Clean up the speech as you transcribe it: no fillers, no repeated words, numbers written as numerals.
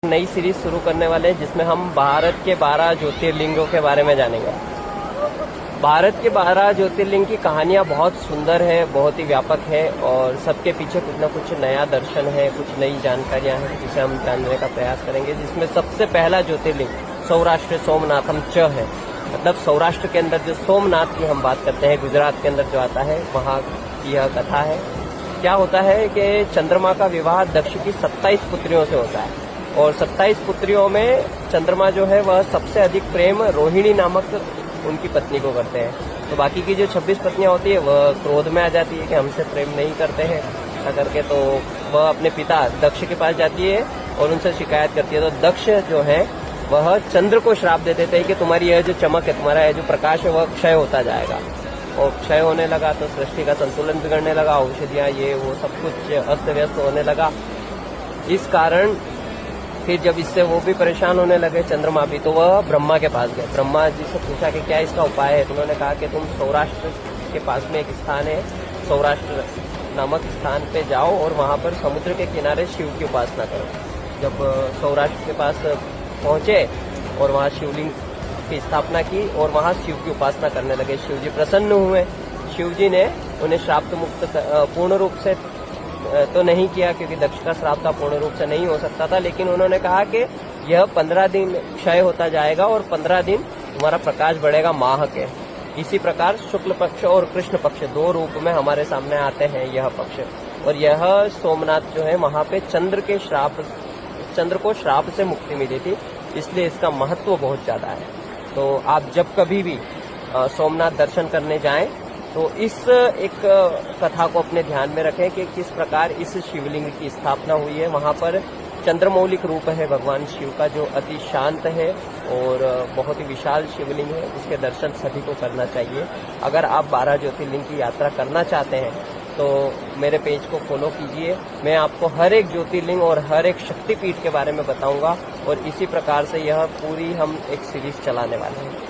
नई सीरीज शुरू करने वाले हैं जिसमें हम भारत के 12 ज्योतिर्लिंगों के बारे में जानेंगे। भारत के 12 ज्योतिर्लिंग की कहानियां बहुत सुंदर है, बहुत ही व्यापक है और सबके पीछे कुछ न कुछ नया दर्शन है, कुछ नई जानकारियां हैं जिसे हम जानने का प्रयास करेंगे। जिसमें सबसे पहला ज्योतिर्लिंग सौराष्ट्र सोमनाथम च है, मतलब सौराष्ट्र के अंदर जो सोमनाथ की हम बात करते हैं, गुजरात के अंदर जो आता है, वहाँ की यह कथा है। क्या होता है कि चंद्रमा का विवाह दक्ष की 27 पुत्रियों से होता है और 27 पुत्रियों में चंद्रमा जो है वह सबसे अधिक प्रेम रोहिणी नामक उनकी पत्नी को करते हैं। तो बाकी की जो 26 पत्नियां होती है वह क्रोध में आ जाती है कि हमसे प्रेम नहीं करते हैं ऐसा करके, तो वह अपने पिता दक्ष के पास जाती है और उनसे शिकायत करती है। तो दक्ष जो है वह चंद्र को श्राप दे देते हैं कि तुम्हारी यह जो चमक है, तुम्हारा यह जो प्रकाश है वह क्षय होता जाएगा। और क्षय होने लगा तो सृष्टि का संतुलन बिगड़ने लगा, औषधियां ये वो सब कुछ अस्त व्यस्त होने लगा। इस कारण फिर जब इससे वो भी परेशान होने लगे, चंद्रमा भी, तो वह ब्रह्मा के पास गए। ब्रह्मा जी से पूछा कि क्या इसका उपाय है। तो उन्होंने कहा कि तुम सौराष्ट्र के पास में एक स्थान है, सौराष्ट्र नामक स्थान पे जाओ और वहां पर समुद्र के किनारे शिव की उपासना करो। जब सौराष्ट्र के पास पहुंचे और वहां शिवलिंग की स्थापना की और वहां शिव की उपासना करने लगे। शिव जी प्रसन्न हुए। शिव जी ने उन्हें श्राप मुक्त पूर्ण रूप से तो नहीं किया क्योंकि दक्ष का श्राप था, पूर्ण रूप से नहीं हो सकता था, लेकिन उन्होंने कहा कि यह 15 दिन क्षय होता जाएगा और 15 दिन तुम्हारा प्रकाश बढ़ेगा माह के। इसी प्रकार शुक्ल पक्ष और कृष्ण पक्ष दो रूप में हमारे सामने आते हैं यह पक्ष। और यह सोमनाथ जो है वहां पे चंद्र को श्राप से मुक्ति मिली थी, इसलिए इसका महत्व बहुत ज्यादा है। तो आप जब कभी भी सोमनाथ दर्शन करने जाएं तो इस एक कथा को अपने ध्यान में रखें कि किस प्रकार इस शिवलिंग की स्थापना हुई है। वहां पर चंद्रमौलिक रूप है भगवान शिव का जो अति शांत है और बहुत ही विशाल शिवलिंग है। इसके दर्शन सभी को करना चाहिए। अगर आप 12 ज्योतिर्लिंग की यात्रा करना चाहते हैं तो मेरे पेज को फॉलो कीजिए। मैं आपको हर एक ज्योतिर्लिंग और हर एक शक्तिपीठ के बारे में बताऊंगा और इसी प्रकार से यह पूरी हम एक सीरीज चलाने वाले हैं।